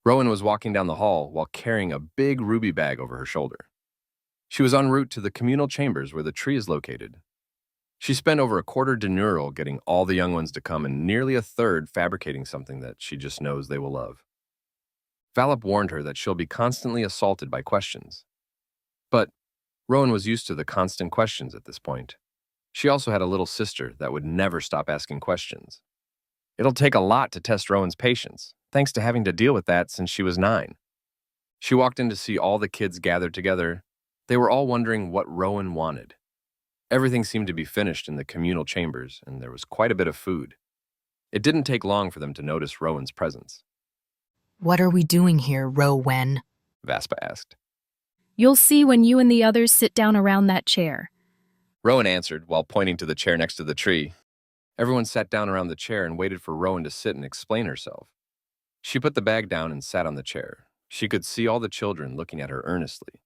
Rowan was walking down the hall while carrying a big ruby bag over her shoulder. She was en route to the communal chambers where the tree is located. She spent over a quarter dineral getting all the young ones to come and nearly a third fabricating something that she just knows they will love. Valip warned her that she'll be constantly assaulted by questions. But Rowan was used to the constant questions at this point. She also had a little sister that would never stop asking questions. It'll take a lot to test Rowan's patience, thanks to having to deal with that since she was 9. She walked in to see all the kids gathered together. They were all wondering what Rowan wanted. Everything seemed to be finished in the communal chambers, and there was quite a bit of food. It didn't take long for them to notice Rowan's presence. "What are we doing here, Rowan?" Vaspa asked. "You'll see when you and the others sit down around that chair." Rowan answered while pointing to the chair next to the tree. Everyone sat down around the chair and waited for Rowan to sit and explain herself. She put the bag down and sat on the chair. She could see all the children looking at her earnestly.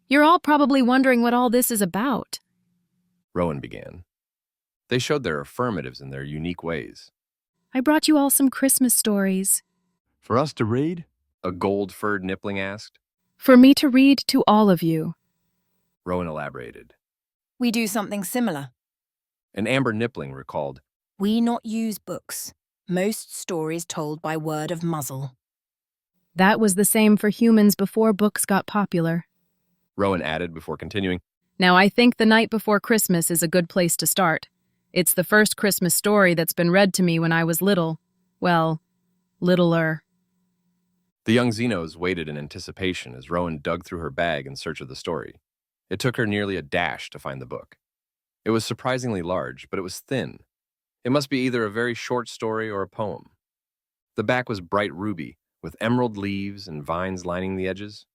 "You're all probably wondering what all this is about." Rowan began. They showed their affirmatives in their unique ways. "I brought you all some Christmas stories." For us to read? A gold-furred nippling asked. "For me to read to all of you." Rowan elaborated. "We do something similar. An amber nippling recalled. We not use books. Most stories told by word of muzzle." "That was the same for humans before books got popular." Rowan added before continuing. "Now I think The Night Before Christmas is a good place to start. It's the first Christmas story that's been read to me when I was little. Well, littler." The young Xenos waited in anticipation as Rowan dug through her bag in search of the story. It took her nearly a dash to find the book. It was surprisingly large, but it was thin. It must be either a very short story or a poem. The back was bright ruby, with emerald leaves and vines lining the edges.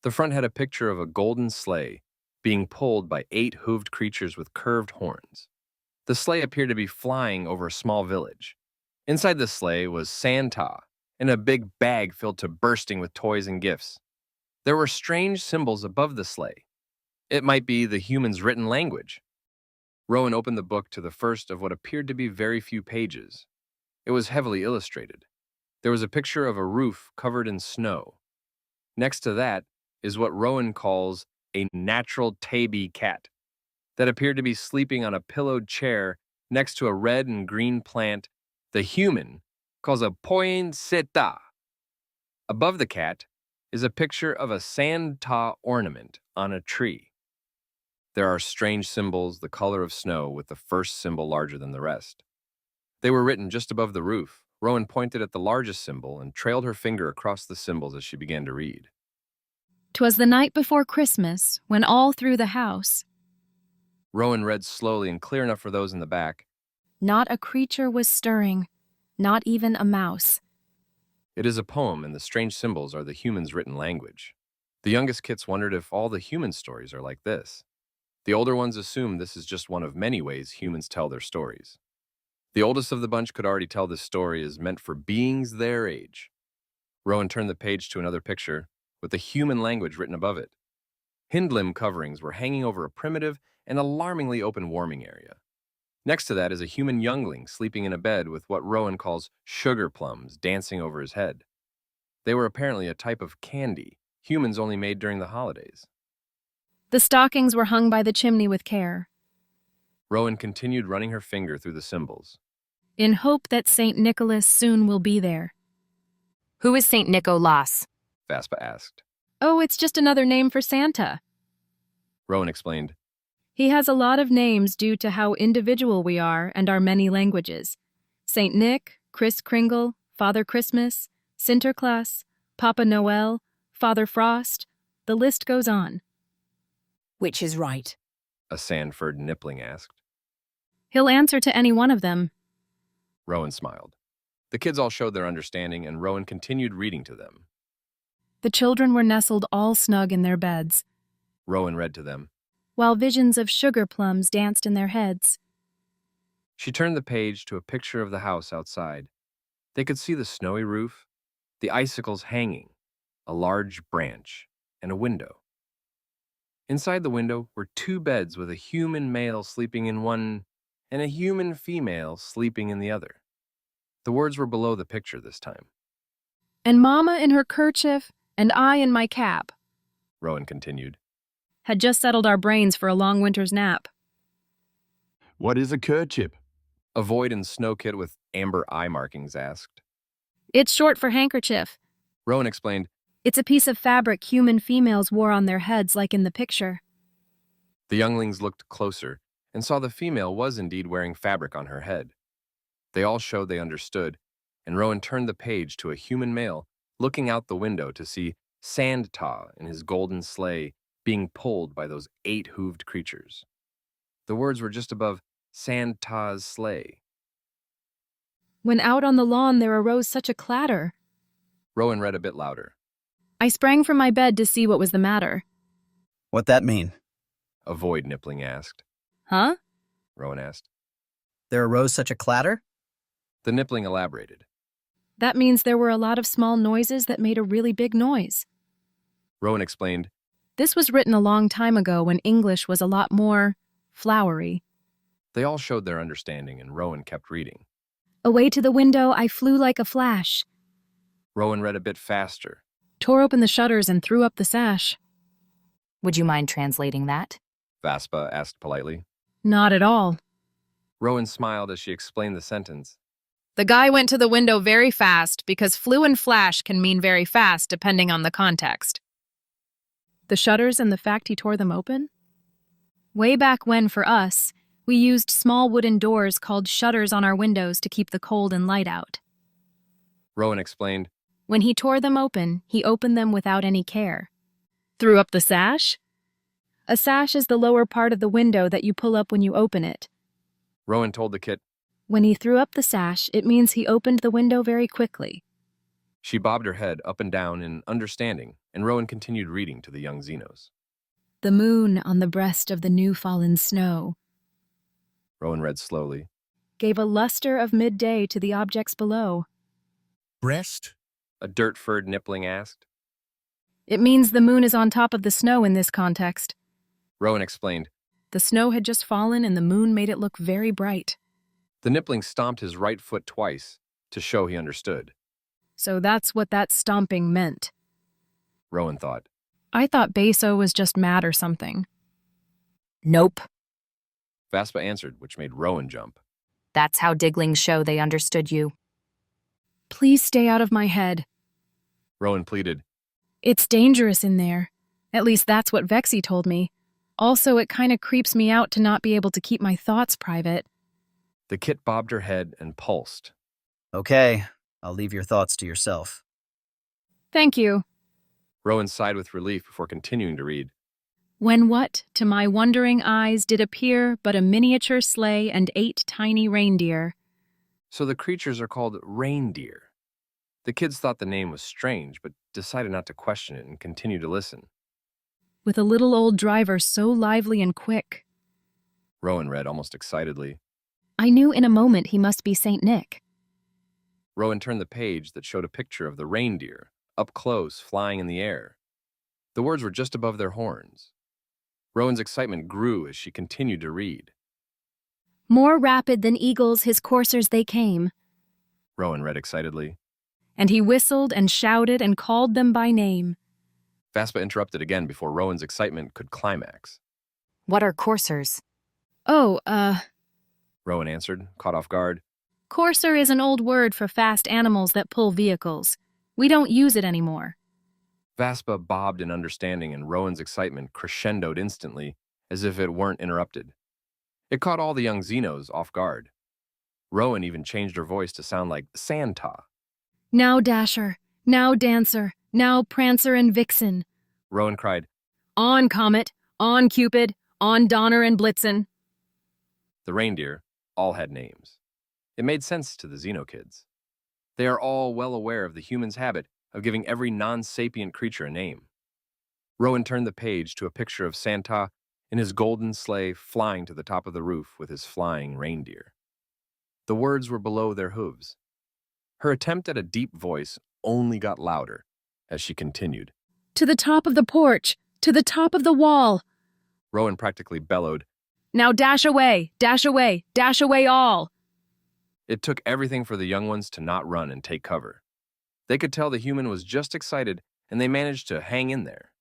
The front had a picture of a golden sleigh being pulled by 8 hooved creatures with curved horns. The sleigh appeared to be flying over a small village. Inside the sleigh was Santa, in a big bag filled to bursting with toys and gifts. There were strange symbols above the sleigh. It might be the human's written language. Rowan opened the book to the first of what appeared to be very few pages. It was heavily illustrated. There was a picture of a roof covered in snow. Next to that is what Rowan calls a natural tabby cat that appeared to be sleeping on a pillowed chair next to a red and green plant the human calls a poinsettia. Above the cat is a picture of a Santa ornament on a tree. There are strange symbols the color of snow, with the first symbol larger than the rest. They were written just above the roof. Rowan pointed at the largest symbol and trailed her finger across the symbols as she began to read. "'Twas the night before Christmas, when all through the house." Rowan read slowly and clear enough for those in the back. "Not a creature was stirring, not even a mouse." It is a poem, and the strange symbols are the human's written language. The youngest kits wondered if all the human stories are like this. The older ones assumed this is just one of many ways humans tell their stories. The oldest of the bunch could already tell this story is meant for beings their age. Rowan turned the page to another picture with the human language written above it. Hind limb coverings were hanging over a primitive and alarmingly open warming area. Next to that is a human youngling sleeping in a bed with what Rowan calls sugar plums dancing over his head. They were apparently a type of candy humans only made during the holidays. "The stockings were hung by the chimney with care." Rowan continued running her finger through the symbols. "In hope that St. Nicholas soon will be there." "Who is St. Nicholas?" Vaspa asked. "Oh, it's just another name for Santa. Rowan explained. He has a lot of names due to how individual we are and our many languages. St. Nick, Kris Kringle, Father Christmas, Sinterklaas, Papa Noel, Father Frost, the list goes on." "Which is right?" A sand-furred nippling asked. "He'll answer to any one of them." Rowan smiled. The kids all showed their understanding, and Rowan continued reading to them. "The children were nestled all snug in their beds, Rowan read to them. while visions of sugar plums danced in their heads." She turned the page to a picture of the house outside. They could see the snowy roof, the icicles hanging, a large branch, and a window. Inside the window were 2 beds with a human male sleeping in one and a human female sleeping in the other. The words were below the picture this time. And Mama in her kerchief, and I in my cap. Rowan continued. Had just settled our brains for a long winter's nap. What is a kerchief? A void in snow kit with amber eye markings asked. It's short for handkerchief. Rowan explained. It's a piece of fabric human females wore on their heads like in the picture. The younglings looked closer and saw the female was indeed wearing fabric on her head. They all showed they understood, and Rowan turned the page to a human male looking out the window to see Santa in his golden sleigh being pulled by those 8-hooved creatures. The words were just above Santa's sleigh. When out on the lawn there arose such a clatter. Rowan read a bit louder. I sprang from my bed to see what was the matter. What that mean? A void nippling asked. Huh? Rowan asked. There arose such a clatter? The nippling elaborated. That means there were a lot of small noises that made a really big noise. Rowan explained. This was written a long time ago when English was a lot more flowery. They all showed their understanding, and Rowan kept reading. Away to the window I flew like a flash. Rowan read a bit faster. Tore open the shutters and threw up the sash. Would you mind translating that? Vaspa asked politely. Not at all. Rowan smiled as she explained the sentence. The guy went to the window very fast because flew and flash can mean very fast depending on the context. The shutters and the fact he tore them open? Way back when, for us, we used small wooden doors called shutters on our windows to keep the cold and light out. Rowan explained. When he tore them open, he opened them without any care. Threw up the sash? A sash is the lower part of the window that you pull up when you open it. Rowan told the kit. When he threw up the sash, it means he opened the window very quickly. She bobbed her head up and down in understanding, and Rowan continued reading to the young Xenos. The moon on the breast of the new-fallen snow Rowan read slowly. gave a luster of midday to the objects below. Breast? A dirt-furred nippling asked. It means the moon is on top of the snow in this context. Rowan explained. The snow had just fallen and the moon made it look very bright. The nippling stomped his right foot twice to show he understood. So that's what that stomping meant. Rowan thought. I thought Beso was just mad or something. Nope. Vaspa answered, which made Rowan jump. That's how Diglings show they understood you. Please stay out of my head. Rowan pleaded. It's dangerous in there. At least that's what Vexy told me. Also, it kind of creeps me out to not be able to keep my thoughts private. The kit bobbed her head and pulsed. Okay, I'll leave your thoughts to yourself. Thank you. Rowan sighed with relief before continuing to read. When what, to my wondering eyes, did appear but a miniature sleigh and 8 tiny reindeer. So the creatures are called reindeer. The kids thought the name was strange, but decided not to question it and continued to listen. With a little old driver so lively and quick. Rowan read almost excitedly. I knew in a moment he must be Saint Nick. Rowan turned the page that showed a picture of the reindeer, up close, flying in the air. The words were just above their horns. Rowan's excitement grew as she continued to read. More rapid than eagles his coursers they came. Rowan read excitedly. And he whistled and shouted and called them by name. Vaspa interrupted again before Rowan's excitement could climax. What are coursers? Oh, Rowan answered, caught off guard. courser is an old word for fast animals that pull vehicles. We don't use it anymore. Vaspa bobbed in understanding, and Rowan's excitement crescendoed instantly, as if it weren't interrupted. It caught all the young Xenos off guard. Rowan even changed her voice to sound like Santa. Now Dasher, now Dancer, now Prancer and Vixen. Rowan cried. On Comet, on Cupid, on Donner and Blitzen. The reindeer all had names. It made sense to the Xeno kids. They are all well aware of the human's habit of giving every non-sapient creature a name. Rowan turned the page to a picture of Santa in his golden sleigh flying to the top of the roof with his flying reindeer. The words were below their hooves. Her attempt at a deep voice only got louder as she continued. To the top of the porch, to the top of the wall. Rowan practically bellowed. Now dash away, dash away, dash away all. It took everything for the young ones to not run and take cover. They could tell the human was just excited, and they managed to hang in there.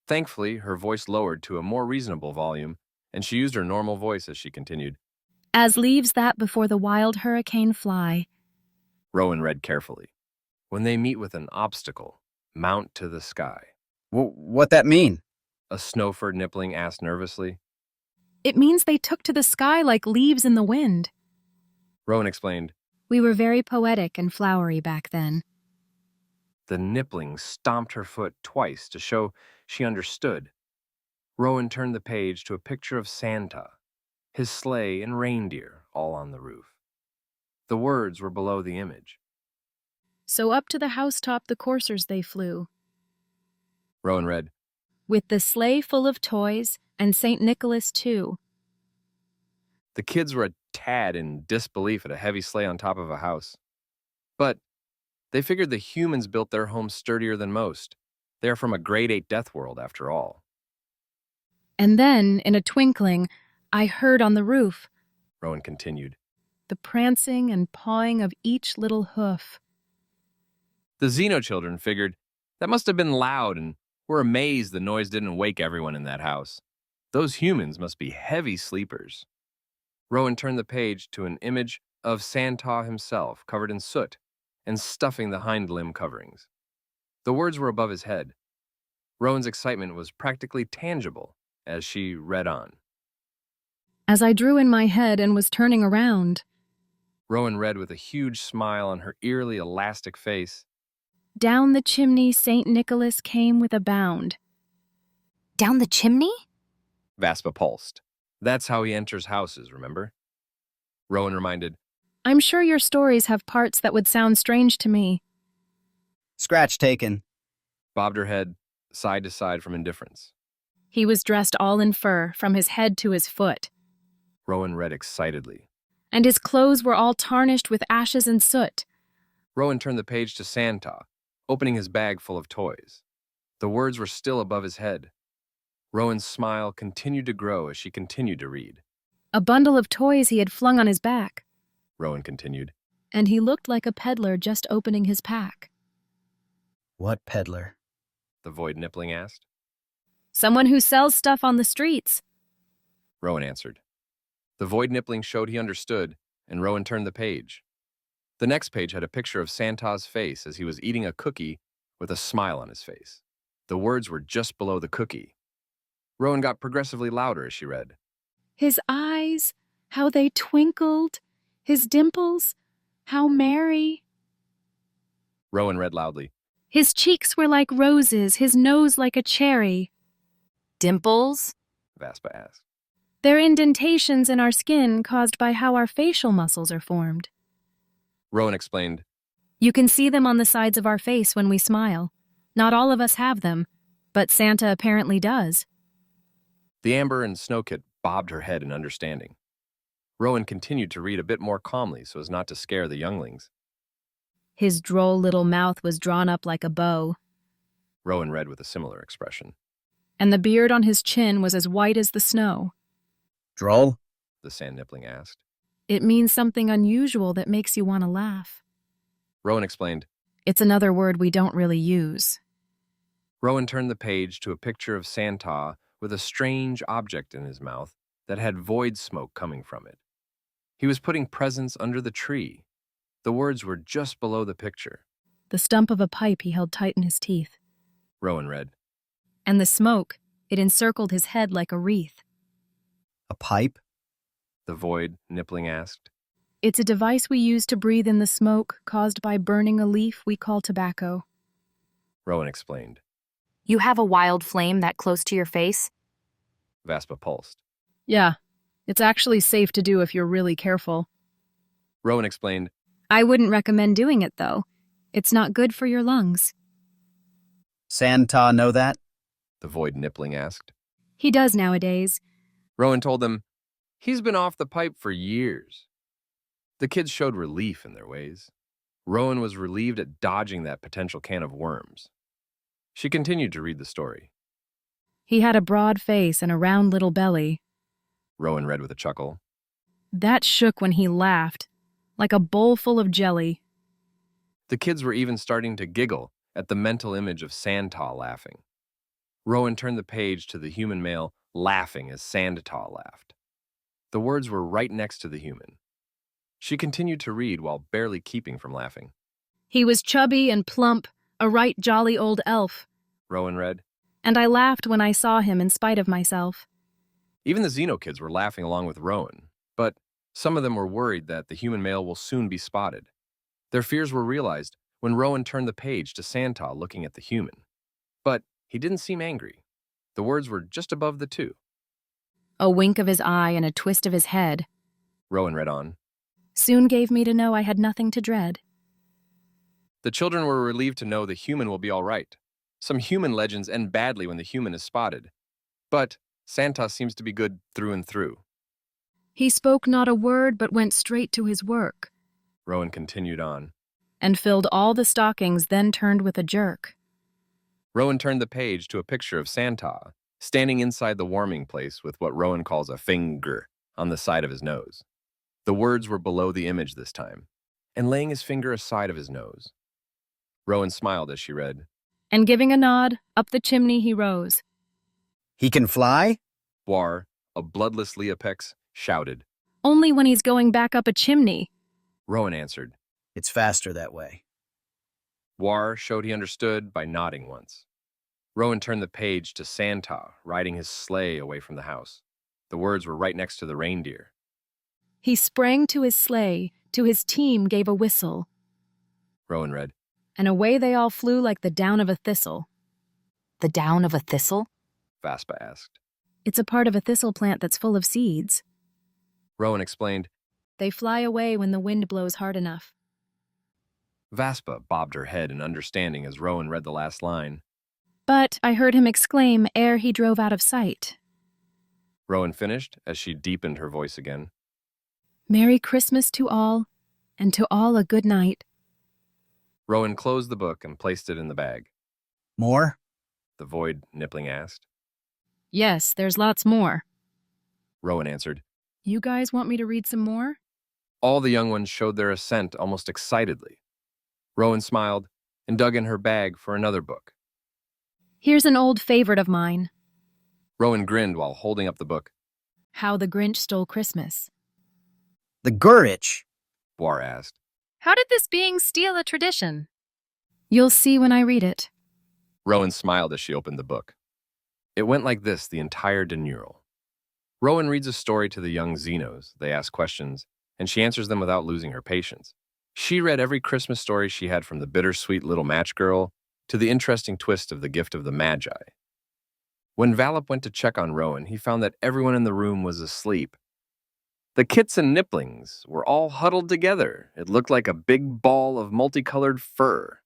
Thankfully, her voice lowered to a more reasonable volume, and she used her normal voice as she continued. As leaves that before the wild hurricane fly. Rowan read carefully. When they meet with an obstacle, mount to the sky. What that mean? A Snowford Nippling asked nervously. It means they took to the sky like leaves in the wind. Rowan explained. We were very poetic and flowery back then. The Nippling stomped her foot twice to show she understood. Rowan turned the page to a picture of Santa, his sleigh and reindeer all on the roof. The words were below the image. So up to the housetop the coursers they flew, Rowan read. with the sleigh full of toys and St. Nicholas too. The kids were a tad in disbelief at a heavy sleigh on top of a house. But they figured the humans built their homes sturdier than most. They are from a grade 8 death world, after all. And then, in a twinkling, I heard on the roof Rowan continued. the prancing and pawing of each little hoof. The Xeno children figured that must have been loud and were amazed the noise didn't wake everyone in that house. Those humans must be heavy sleepers. Rowan turned the page to an image of Santa himself, covered in soot and stuffing the hind limb coverings. The words were above his head. Rowan's excitement was practically tangible as she read on. As I drew in my head and was turning around, Rowan read with a huge smile on her eerily elastic face. down the chimney St. Nicholas came with a bound. Down the chimney? Vaspa pulsed. That's how he enters houses, remember? Rowan reminded. I'm sure your stories have parts that would sound strange to me. Scratch taken. Bobbed her head side to side from indifference. He was dressed all in fur, from his head to his foot, Rowan read excitedly. and his clothes were all tarnished with ashes and soot. Rowan turned the page to Santa, opening his bag full of toys. The words were still above his head. Rowan's smile continued to grow as she continued to read. A bundle of toys he had flung on his back, Rowan continued. and he looked like a peddler just opening his pack. What peddler? The Void Nippling asked. Someone who sells stuff on the streets. Rowan answered. The Void Nippling showed he understood, and Rowan turned the page. The next page had a picture of Santa's face as he was eating a cookie with a smile on his face. The words were just below the cookie. Rowan got progressively louder as she read. His eyes, how they twinkled. His dimples, how merry. Rowan read loudly. His cheeks were like roses, his nose like a cherry. Dimples? Vaspa asked. They're indentations in our skin caused by how our facial muscles are formed. Rowan explained. You can see them on the sides of our face when we smile. Not all of us have them, but Santa apparently does. The Amber and Snowkit bobbed her head in understanding. Rowan continued to read a bit more calmly so as not to scare the younglings. His droll little mouth was drawn up like a bow, Rowan read with a similar expression. and the beard on his chin was as white as the snow. Droll? The Sand Nippling asked. It means something unusual that makes you want to laugh. Rowan explained. It's another word we don't really use. Rowan turned the page to a picture of Santa with a strange object in his mouth that had void smoke coming from it. He was putting presents under the tree. The words were just below the picture. The stump of a pipe he held tight in his teeth. Rowan read. And the smoke, it encircled his head like a wreath. A pipe? The Void Nippling asked. It's a device we use to breathe in the smoke caused by burning a leaf we call tobacco. Rowan explained. You have a wild flame that close to your face? Vaspa pulsed. Yeah, it's actually safe to do if you're really careful. Rowan explained. I wouldn't recommend doing it, though. It's not good for your lungs. Santa know that? The Void Nippling asked. He does nowadays. Rowan told them, he's been off the pipe for years. The kids showed relief in their ways. Rowan was relieved at dodging that potential can of worms. She continued to read the story. He had a broad face and a round little belly. Rowan read with a chuckle. That shook when he laughed, like a bowl full of jelly. The kids were even starting to giggle at the mental image of Santa laughing. Rowan turned the page to the human male laughing as Santa laughed. The words were right next to the human. She continued to read while barely keeping from laughing. He was chubby and plump, a right jolly old elf, Rowan read. and I laughed when I saw him in spite of myself. Even the Xeno kids were laughing along with Rowan, but some of them were worried that the human male will soon be spotted. Their fears were realized when Rowan turned the page to Santa looking at the human. But he didn't seem angry. The words were just above the two. A wink of his eye and a twist of his head Rowan read on. soon gave me to know I had nothing to dread. The children were relieved to know the human will be all right. Some human legends end badly when the human is spotted. But Santa seems to be good through and through. He spoke not a word but went straight to his work, Rowan continued on. and filled all the stockings, then turned with a jerk. Rowan turned the page to a picture of Santa, standing inside the warming place with what Rowan calls a finger on the side of his nose. The words were below the image this time, and laying his finger aside of his nose. Rowan smiled as she read. And giving a nod, up the chimney he rose. He can fly? War, a bloodless Leopex, shouted. Only when he's going back up a chimney. Rowan answered. It's faster that way. War showed he understood by nodding once. Rowan turned the page to Santa riding his sleigh away from the house. The words were right next to the reindeer. He sprang to his sleigh, to his team gave a whistle, Rowan read. and away they all flew like the down of a thistle. The down of a thistle? Vaspa asked. It's a part of a thistle plant that's full of seeds. Rowan explained. They fly away when the wind blows hard enough. Vaspa bobbed her head in understanding as Rowan read the last line. But I heard him exclaim ere he drove out of sight. Rowan finished as she deepened her voice again. Merry Christmas to all, and to all a good night. Rowan closed the book and placed it in the bag. More? The void nippling asked. Yes, there's lots more. Rowan answered. You guys want me to read some more? All the young ones showed their assent almost excitedly. Rowan smiled and dug in her bag for another book. Here's an old favorite of mine. Rowan grinned while holding up the book. How the Grinch Stole Christmas. The Gurich. War asked. How did this being steal a tradition? You'll see when I read it. Rowan smiled as she opened the book. It went like this the entire denouement. Rowan reads a story to the young Xenos. They ask questions, and she answers them without losing her patience. She read every Christmas story she had from the bittersweet little match girl to the interesting twist of the gift of the Magi. When Valop went to check on Rowan, he found that everyone in the room was asleep. The kits and nipplings were all huddled together. It looked like a big ball of multicolored fur.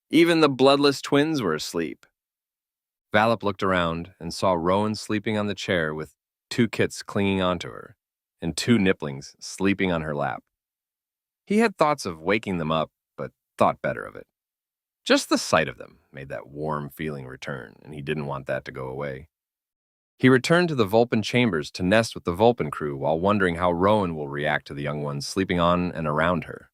Even the bloodless twins were asleep. Valop looked around and saw Rowan sleeping on the chair with 2 kits clinging onto her and 2 nipplings sleeping on her lap. He had thoughts of waking them up, but thought better of it. Just the sight of them made that warm feeling return, and he didn't want that to go away. He returned to the Vulpin chambers to nest with the Vulpin crew while wondering how Rowan will react to the young ones sleeping on and around her.